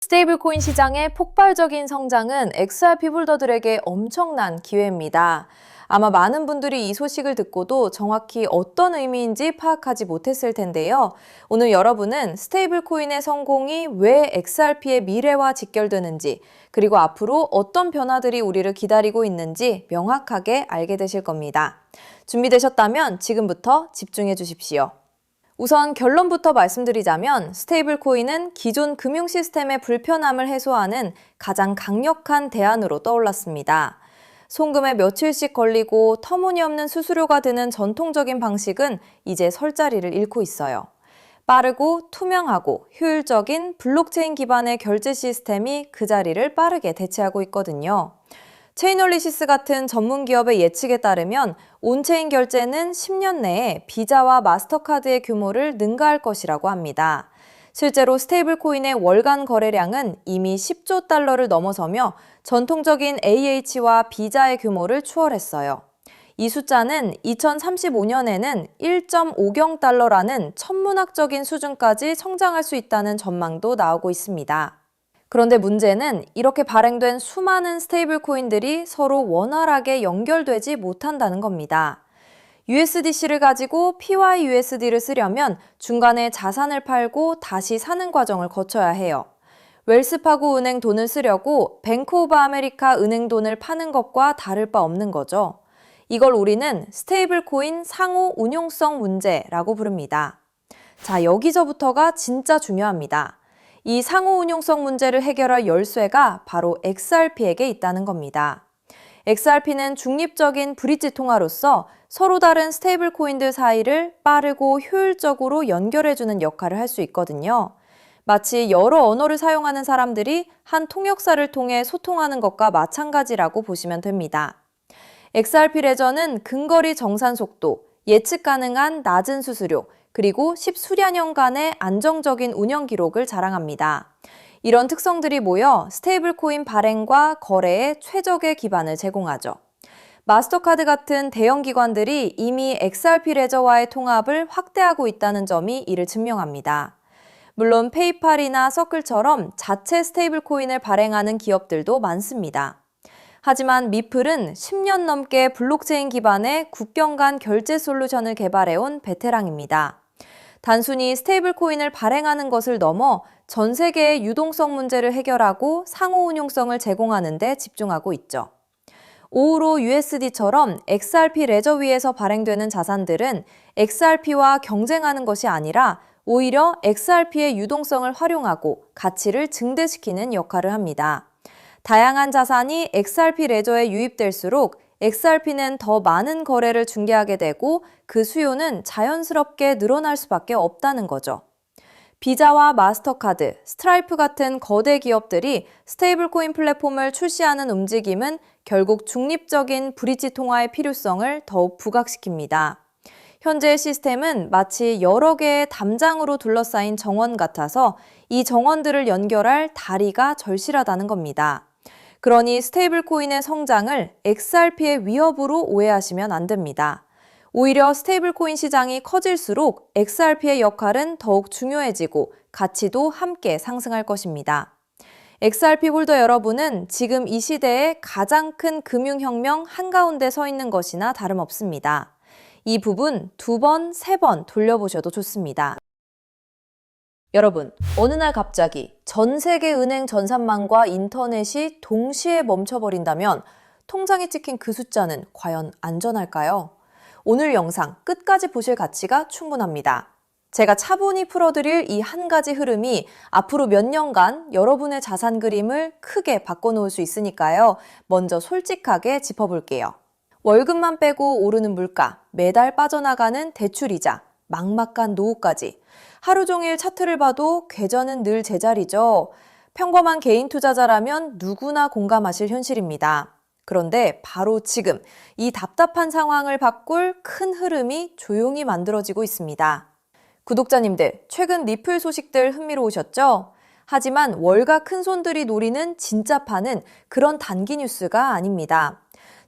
스테이블 코인 시장의 폭발적인 성장은 XRP 홀더들에게 엄청난 기회입니다. 아마 많은 분들이 이 소식을 듣고도 정확히 어떤 의미인지 파악하지 못했을 텐데요. 오늘 여러분은 스테이블 코인의 성공이 왜 XRP의 미래와 직결되는지, 그리고 앞으로 어떤 변화들이 우리를 기다리고 있는지 명확하게 알게 되실 겁니다. 준비되셨다면 지금부터 집중해 주십시오. 우선 결론부터 말씀드리자면 스테이블 코인은 기존 금융 시스템의 불편함을 해소하는 가장 강력한 대안으로 떠올랐습니다. 송금에 며칠씩 걸리고 터무니없는 수수료가 드는 전통적인 방식은 이제 설 자리를 잃고 있어요. 빠르고 투명하고 효율적인 블록체인 기반의 결제 시스템이 그 자리를 빠르게 대체하고 있거든요. 체인올리시스 같은 전문 기업의 예측에 따르면 온체인 결제는 10년 내에 비자와 마스터카드의 규모를 능가할 것이라고 합니다. 실제로 스테이블 코인의 월간 거래량은 이미 10조 달러를 넘어서며 전통적인 AH와 비자의 규모를 추월했어요. 이 숫자는 2035년에는 1.50 달러라는 천문학적인 수준까지 성장할 수 있다는 전망도 나오고 있습니다. 그런데 문제는 이렇게 발행된 수많은 스테이블 코인들이 서로 원활하게 연결되지 못한다는 겁니다. USDC를 가지고 PYUSD를 쓰려면 중간에 자산을 팔고 다시 사는 과정을 거쳐야 해요. 웰스파고 은행 돈을 쓰려고 뱅크 오브 아메리카 은행 돈을 파는 것과 다를 바 없는 거죠. 이걸 우리는 스테이블 코인 상호 운용성 문제라고 부릅니다. 자, 여기서부터가 진짜 중요합니다. 이 상호 운용성 문제를 해결할 열쇠가 바로 XRP에게 있다는 겁니다. XRP는 중립적인 브릿지 통화로서 서로 다른 스테이블 코인들 사이를 빠르고 효율적으로 연결해주는 역할을 할 수 있거든요. 마치 여러 언어를 사용하는 사람들이 한 통역사를 통해 소통하는 것과 마찬가지라고 보시면 됩니다. XRP 레저는 근거리 정산 속도, 예측 가능한 낮은 수수료, 그리고 10수량년간의 안정적인 운영 기록을 자랑합니다. 이런 특성들이 모여 스테이블 코인 발행과 거래에 최적의 기반을 제공하죠. 마스터카드 같은 대형 기관들이 이미 XRP 레저와의 통합을 확대하고 있다는 점이 이를 증명합니다. 물론 페이팔이나 서클처럼 자체 스테이블 코인을 발행하는 기업들도 많습니다. 하지만 미플은 10년 넘게 블록체인 기반의 국경 간 결제 솔루션을 개발해온 베테랑입니다. 단순히 스테이블 코인을 발행하는 것을 넘어 전 세계의 유동성 문제를 해결하고 상호 운용성을 제공하는 데 집중하고 있죠. 오우로 USD처럼 XRP 레저 위에서 발행되는 자산들은 XRP와 경쟁하는 것이 아니라 오히려 XRP의 유동성을 활용하고 가치를 증대시키는 역할을 합니다. 다양한 자산이 XRP 레저에 유입될수록 XRP는 더 많은 거래를 중개하게 되고 그 수요는 자연스럽게 늘어날 수밖에 없다는 거죠. 비자와 마스터카드, 스트라이프 같은 거대 기업들이 스테이블 코인 플랫폼을 출시하는 움직임은 결국 중립적인 브릿지 통화의 필요성을 더욱 부각시킵니다. 현재의 시스템은 마치 여러 개의 담장으로 둘러싸인 정원 같아서 이 정원들을 연결할 다리가 절실하다는 겁니다. 그러니 스테이블 코인의 성장을 XRP의 위협으로 오해하시면 안 됩니다. 오히려 스테이블 코인 시장이 커질수록 XRP의 역할은 더욱 중요해지고 가치도 함께 상승할 것입니다. XRP 홀더 여러분은 지금 이 시대의 가장 큰 금융혁명 한가운데 서 있는 것이나 다름없습니다. 이 부분 2번, 3번 돌려보셔도 좋습니다. 여러분, 어느 날 갑자기 전 세계 은행 전산망과 인터넷이 동시에 멈춰버린다면 통장에 찍힌 그 숫자는 과연 안전할까요? 오늘 영상 끝까지 보실 가치가 충분합니다. 제가 차분히 풀어드릴 이 한 가지 흐름이 앞으로 몇 년간 여러분의 자산 그림을 크게 바꿔놓을 수 있으니까요. 먼저 솔직하게 짚어볼게요. 월급만 빼고 오르는 물가, 매달 빠져나가는 대출이자, 막막한 노후까지. 하루 종일 차트를 봐도 궤전은 늘 제자리죠. 평범한 개인 투자자라면 누구나 공감하실 현실입니다. 그런데 바로 지금 이 답답한 상황을 바꿀 큰 흐름이 조용히 만들어지고 있습니다. 구독자님들, 최근 리플 소식들 흥미로우셨죠? 하지만 월가 큰손들이 노리는 진짜 판은 그런 단기 뉴스가 아닙니다.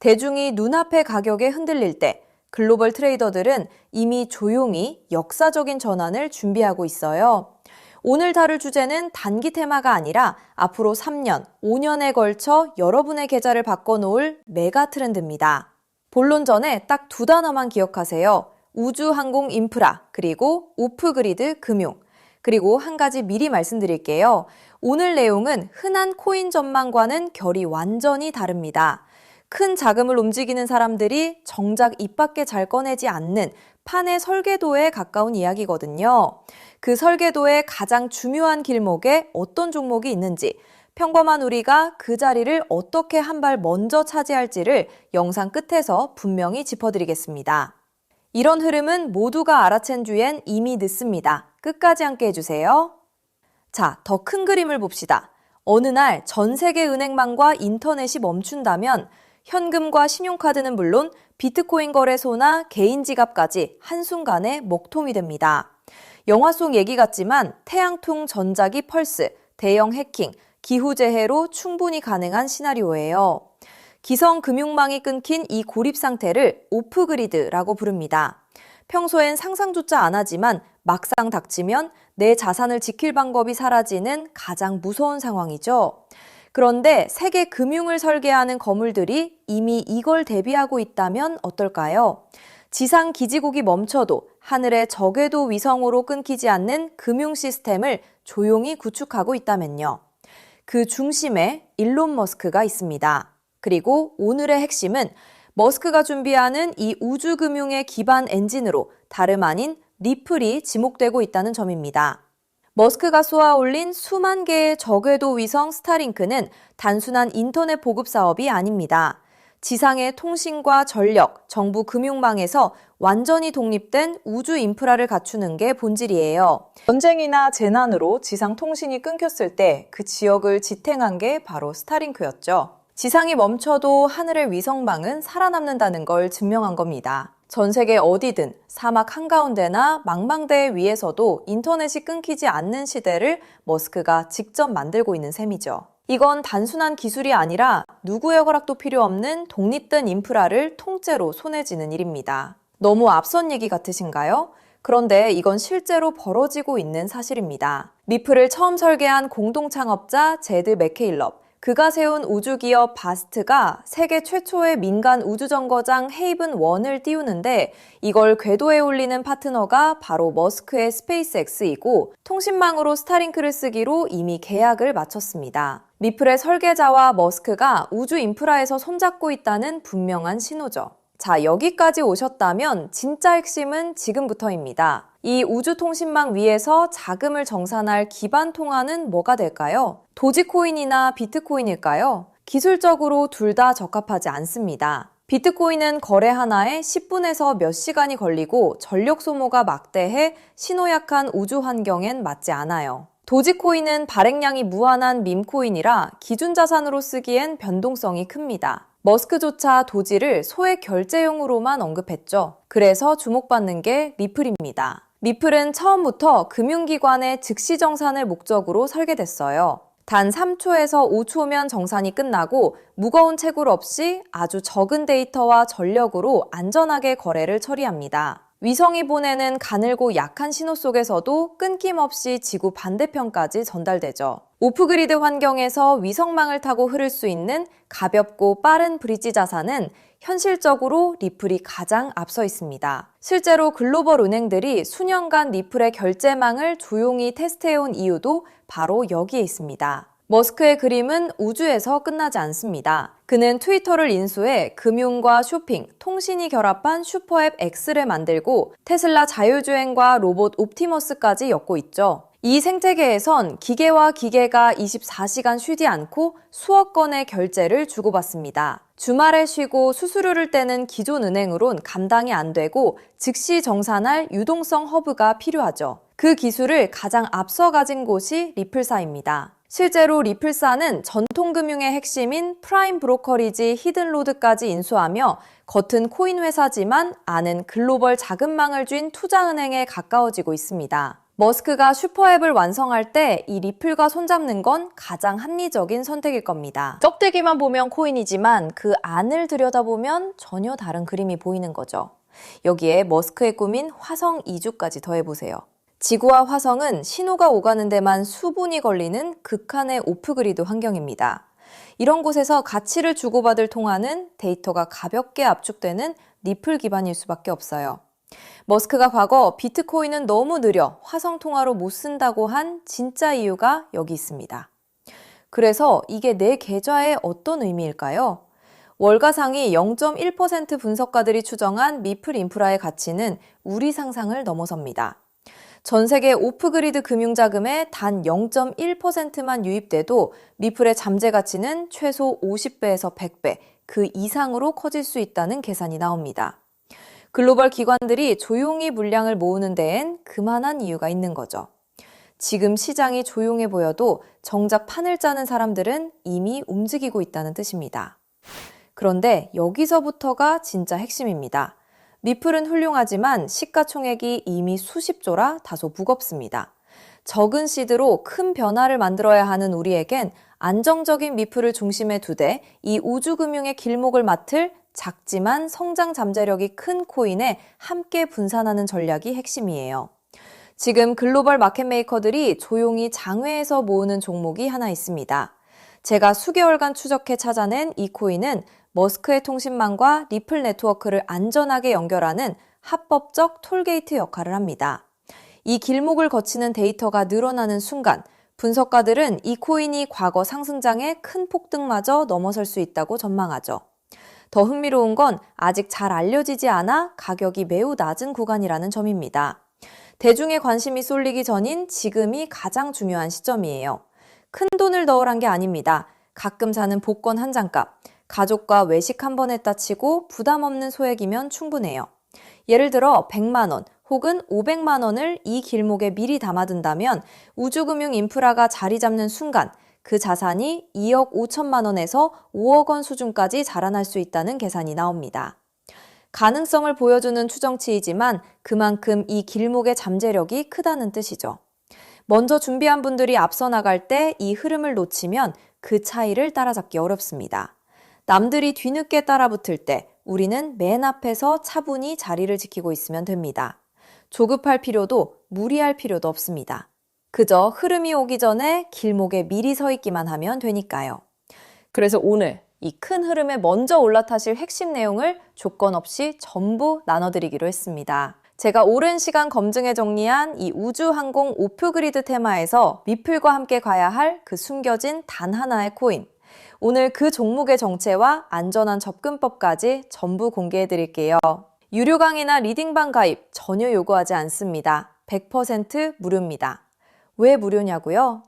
대중이 눈앞의 가격에 흔들릴 때 글로벌 트레이더들은 이미 조용히 역사적인 전환을 준비하고 있어요. 오늘 다룰 주제는 단기 테마가 아니라 앞으로 3년, 5년에 걸쳐 여러분의 계좌를 바꿔놓을 메가 트렌드입니다. 본론 전에 딱 두 단어만 기억하세요. 우주 항공 인프라, 그리고 오프그리드 금융. 그리고 한 가지 미리 말씀드릴게요. 오늘 내용은 흔한 코인 전망과는 결이 완전히 다릅니다. 큰 자금을 움직이는 사람들이 정작 입 밖에 잘 꺼내지 않는 판의 설계도에 가까운 이야기거든요. 그 설계도의 가장 중요한 길목에 어떤 종목이 있는지, 평범한 우리가 그 자리를 어떻게 한 발 먼저 차지할지를 영상 끝에서 분명히 짚어드리겠습니다. 이런 흐름은 모두가 알아챈 뒤엔 이미 늦습니다. 끝까지 함께 해주세요. 자, 더 큰 그림을 봅시다. 어느 날 전 세계 은행망과 인터넷이 멈춘다면 현금과 신용카드는 물론 비트코인 거래소나 개인 지갑까지 한순간에 먹통이 됩니다. 영화 속 얘기 같지만 태양풍 전자기 펄스, 대형 해킹, 기후재해로 충분히 가능한 시나리오예요. 기성 금융망이 끊긴 이 고립 상태를 오프그리드라고 부릅니다. 평소엔 상상조차 안 하지만 막상 닥치면 내 자산을 지킬 방법이 사라지는 가장 무서운 상황이죠. 그런데 세계 금융을 설계하는 거물들이 이미 이걸 대비하고 있다면 어떨까요? 지상 기지국이 멈춰도 하늘의 저궤도 위성으로 끊기지 않는 금융 시스템을 조용히 구축하고 있다면요. 그 중심에 일론 머스크가 있습니다. 그리고 오늘의 핵심은 머스크가 준비하는 이 우주금융의 기반 엔진으로 다름 아닌 리플이 지목되고 있다는 점입니다. 머스크가 쏘아올린 수만 개의 저궤도 위성 스타링크는 단순한 인터넷 보급 사업이 아닙니다. 지상의 통신과 전력, 정부 금융망에서 완전히 독립된 우주 인프라를 갖추는 게 본질이에요. 전쟁이나 재난으로 지상 통신이 끊겼을 때 그 지역을 지탱한 게 바로 스타링크였죠. 지상이 멈춰도 하늘의 위성망은 살아남는다는 걸 증명한 겁니다. 전 세계 어디든 사막 한가운데나 망망대해 위에서도 인터넷이 끊기지 않는 시대를 머스크가 직접 만들고 있는 셈이죠. 이건 단순한 기술이 아니라 누구의 허락도 필요 없는 독립된 인프라를 통째로 손에 쥐는 일입니다. 너무 앞선 얘기 같으신가요? 그런데 이건 실제로 벌어지고 있는 사실입니다. 리플을 처음 설계한 공동창업자 제드 맥케일럽, 그가 세운 우주기업 바스트가 세계 최초의 민간 우주정거장 헤이븐 1을 띄우는데 이걸 궤도에 올리는 파트너가 바로 머스크의 스페이스X이고 통신망으로 스타링크를 쓰기로 이미 계약을 마쳤습니다. 리플의 설계자와 머스크가 우주 인프라에서 손잡고 있다는 분명한 신호죠. 자, 여기까지 오셨다면 진짜 핵심은 지금부터입니다. 이 우주통신망 위에서 자금을 정산할 기반 통화는 뭐가 될까요? 도지코인이나 비트코인일까요? 기술적으로 둘 다 적합하지 않습니다. 비트코인은 거래 하나에 10분에서 몇 시간이 걸리고 전력 소모가 막대해 신호 약한 우주 환경엔 맞지 않아요. 도지코인은 발행량이 무한한 밈코인이라 기준 자산으로 쓰기엔 변동성이 큽니다. 머스크조차 도지를 소액 결제용으로만 언급했죠. 그래서 주목받는 게 리플입니다. 리플은 처음부터 금융기관의 즉시 정산을 목적으로 설계됐어요. 단 3초에서 5초면 정산이 끝나고 무거운 채굴 없이 아주 적은 데이터와 전력으로 안전하게 거래를 처리합니다. 위성이 보내는 가늘고 약한 신호 속에서도 끊김없이 지구 반대편까지 전달되죠. 오프그리드 환경에서 위성망을 타고 흐를 수 있는 가볍고 빠른 브릿지 자산은 현실적으로 리플이 가장 앞서 있습니다. 실제로 글로벌 은행들이 수년간 리플의 결제망을 조용히 테스트해온 이유도 바로 여기에 있습니다. 머스크의 그림은 우주에서 끝나지 않습니다. 그는 트위터를 인수해 금융과 쇼핑, 통신이 결합한 슈퍼앱 X를 만들고 테슬라 자율주행과 로봇 옵티머스까지 엮고 있죠. 이 생태계에선 기계와 기계가 24시간 쉬지 않고 수억 건의 결제를 주고받습니다. 주말에 쉬고 수수료를 떼는 기존 은행으론 감당이 안 되고 즉시 정산할 유동성 허브가 필요하죠. 그 기술을 가장 앞서 가진 곳이 리플사입니다. 실제로 리플사는 전통금융의 핵심인 프라임 브로커리지 히든로드까지 인수하며 겉은 코인 회사지만 안은 글로벌 자금망을 쥔 투자은행에 가까워지고 있습니다. 머스크가 슈퍼앱을 완성할 때 이 리플과 손잡는 건 가장 합리적인 선택일 겁니다. 껍데기만 보면 코인이지만 그 안을 들여다보면 전혀 다른 그림이 보이는 거죠. 여기에 머스크의 꿈인 화성 이주까지 더해보세요. 지구와 화성은 신호가 오가는 데만 수분이 걸리는 극한의 오프그리드 환경입니다. 이런 곳에서 가치를 주고받을 통화는 데이터가 가볍게 압축되는 리플 기반일 수밖에 없어요. 머스크가 과거 비트코인은 너무 느려 화성 통화로 못 쓴다고 한 진짜 이유가 여기 있습니다. 그래서 이게 내 계좌에 어떤 의미일까요? 월가 상위 0.1% 분석가들이 추정한 미플 인프라의 가치는 우리 상상을 넘어섭니다. 전 세계 오프그리드 금융자금의 단 0.1%만 유입돼도 미플의 잠재 가치는 최소 50배에서 100배, 그 이상으로 커질 수 있다는 계산이 나옵니다. 글로벌 기관들이 조용히 물량을 모으는 데엔 그만한 이유가 있는 거죠. 지금 시장이 조용해 보여도 정작 판을 짜는 사람들은 이미 움직이고 있다는 뜻입니다. 그런데 여기서부터가 진짜 핵심입니다. 미플은 훌륭하지만 시가총액이 이미 수십조라 다소 무겁습니다. 적은 시드로 큰 변화를 만들어야 하는 우리에겐 안정적인 미플을 중심에 두되 이 우주금융의 길목을 맡을 작지만 성장 잠재력이 큰 코인에 함께 분산하는 전략이 핵심이에요. 지금 글로벌 마켓메이커들이 조용히 장외에서 모으는 종목이 하나 있습니다. 제가 수개월간 추적해 찾아낸 이 코인은 머스크의 통신망과 리플 네트워크를 안전하게 연결하는 합법적 톨게이트 역할을 합니다. 이 길목을 거치는 데이터가 늘어나는 순간 분석가들은 이 코인이 과거 상승장의 큰 폭등마저 넘어설 수 있다고 전망하죠. 더 흥미로운 건 아직 잘 알려지지 않아 가격이 매우 낮은 구간이라는 점입니다. 대중의 관심이 쏠리기 전인 지금이 가장 중요한 시점이에요. 큰 돈을 넣으란 게 아닙니다. 가끔 사는 복권 한 장값, 가족과 외식 한 번 했다 치고 부담 없는 소액이면 충분해요. 예를 들어 100만 원 혹은 500만 원을 이 길목에 미리 담아둔다면 우주금융 인프라가 자리 잡는 순간 그 자산이 2억 5천만 원에서 5억 원 수준까지 자라날 수 있다는 계산이 나옵니다. 가능성을 보여주는 추정치이지만 그만큼 이 길목의 잠재력이 크다는 뜻이죠. 먼저 준비한 분들이 앞서 나갈 때 이 흐름을 놓치면 그 차이를 따라잡기 어렵습니다. 남들이 뒤늦게 따라붙을 때 우리는 맨 앞에서 차분히 자리를 지키고 있으면 됩니다. 조급할 필요도 무리할 필요도 없습니다. 그저 흐름이 오기 전에 길목에 미리 서 있기만 하면 되니까요. 그래서 오늘 이 큰 흐름에 먼저 올라타실 핵심 내용을 조건 없이 전부 나눠드리기로 했습니다. 제가 오랜 시간 검증해 정리한 이 우주항공 오프그리드 테마에서 미플과 함께 가야 할 그 숨겨진 단 하나의 코인. 오늘 그 종목의 정체와 안전한 접근법까지 전부 공개해 드릴게요. 유료 강의나 리딩방 가입 전혀 요구하지 않습니다. 100% 무료입니다. 왜 무료냐고요?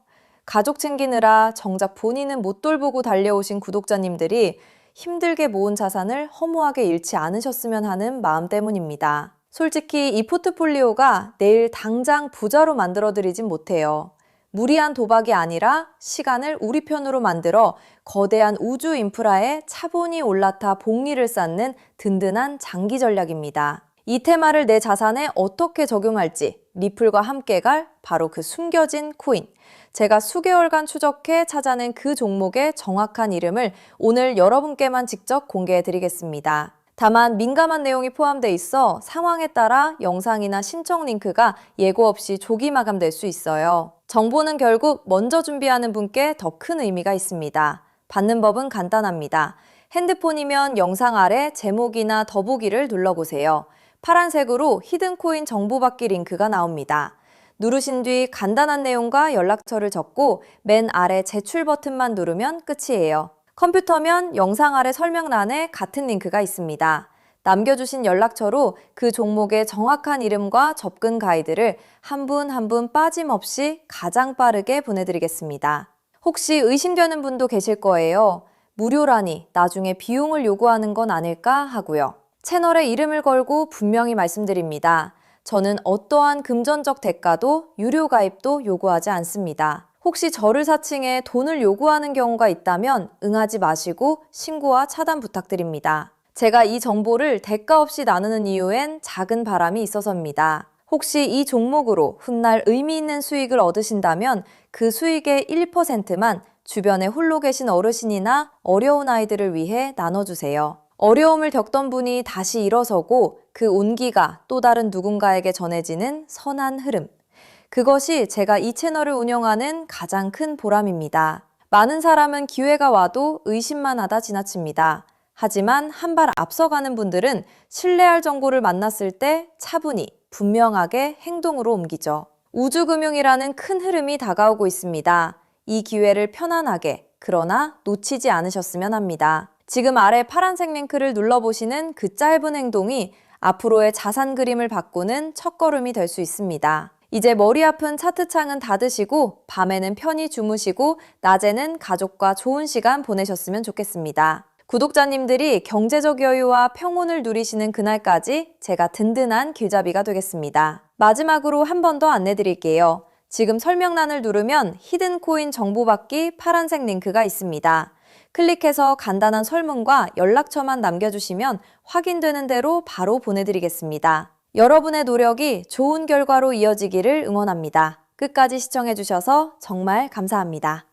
가족 챙기느라 정작 본인은 못 돌보고 달려오신 구독자님들이 힘들게 모은 자산을 허무하게 잃지 않으셨으면 하는 마음 때문입니다. 솔직히 이 포트폴리오가 내일 당장 부자로 만들어드리진 못해요. 무리한 도박이 아니라 시간을 우리 편으로 만들어 거대한 우주 인프라에 차분히 올라타 복리를 쌓는 든든한 장기 전략입니다. 이 테마를 내 자산에 어떻게 적용할지 리플과 함께 갈 바로 그 숨겨진 코인. 제가 수개월간 추적해 찾아낸 그 종목의 정확한 이름을 오늘 여러분께만 직접 공개해 드리겠습니다. 다만 민감한 내용이 포함되어 있어 상황에 따라 영상이나 신청 링크가 예고 없이 조기 마감될 수 있어요. 정보는 결국 먼저 준비하는 분께 더 큰 의미가 있습니다. 받는 법은 간단합니다. 핸드폰이면 영상 아래 제목이나 더보기를 눌러보세요. 파란색으로 히든코인 정보 받기 링크가 나옵니다. 누르신 뒤 간단한 내용과 연락처를 적고 맨 아래 제출 버튼만 누르면 끝이에요. 컴퓨터면 영상 아래 설명란에 같은 링크가 있습니다. 남겨주신 연락처로 그 종목의 정확한 이름과 접근 가이드를 한 분 한 분 빠짐없이 가장 빠르게 보내드리겠습니다. 혹시 의심되는 분도 계실 거예요. 무료라니 나중에 비용을 요구하는 건 아닐까 하고요. 채널에 이름을 걸고 분명히 말씀드립니다. 저는 어떠한 금전적 대가도 유료 가입도 요구하지 않습니다. 혹시 저를 사칭해 돈을 요구하는 경우가 있다면 응하지 마시고 신고와 차단 부탁드립니다. 제가 이 정보를 대가 없이 나누는 이유엔 작은 바람이 있어서입니다. 혹시 이 종목으로 훗날 의미 있는 수익을 얻으신다면 그 수익의 1%만 주변에 홀로 계신 어르신이나 어려운 아이들을 위해 나눠주세요. 어려움을 겪던 분이 다시 일어서고 그 온기가 또 다른 누군가에게 전해지는 선한 흐름. 그것이 제가 이 채널을 운영하는 가장 큰 보람입니다. 많은 사람은 기회가 와도 의심만 하다 지나칩니다. 하지만 한 발 앞서가는 분들은 신뢰할 정보를 만났을 때 차분히, 분명하게 행동으로 옮기죠. 우주금융이라는 큰 흐름이 다가오고 있습니다. 이 기회를 편안하게, 그러나 놓치지 않으셨으면 합니다. 지금 아래 파란색 링크를 눌러보시는 그 짧은 행동이 앞으로의 자산 그림을 바꾸는 첫걸음이 될 수 있습니다. 이제 머리 아픈 차트창은 닫으시고 밤에는 편히 주무시고 낮에는 가족과 좋은 시간 보내셨으면 좋겠습니다. 구독자님들이 경제적 여유와 평온을 누리시는 그날까지 제가 든든한 길잡이가 되겠습니다. 마지막으로 한 번 더 안내드릴게요. 지금 설명란을 누르면 히든 코인 정보받기 파란색 링크가 있습니다. 클릭해서 간단한 설문과 연락처만 남겨주시면 확인되는 대로 바로 보내드리겠습니다. 여러분의 노력이 좋은 결과로 이어지기를 응원합니다. 끝까지 시청해주셔서 정말 감사합니다.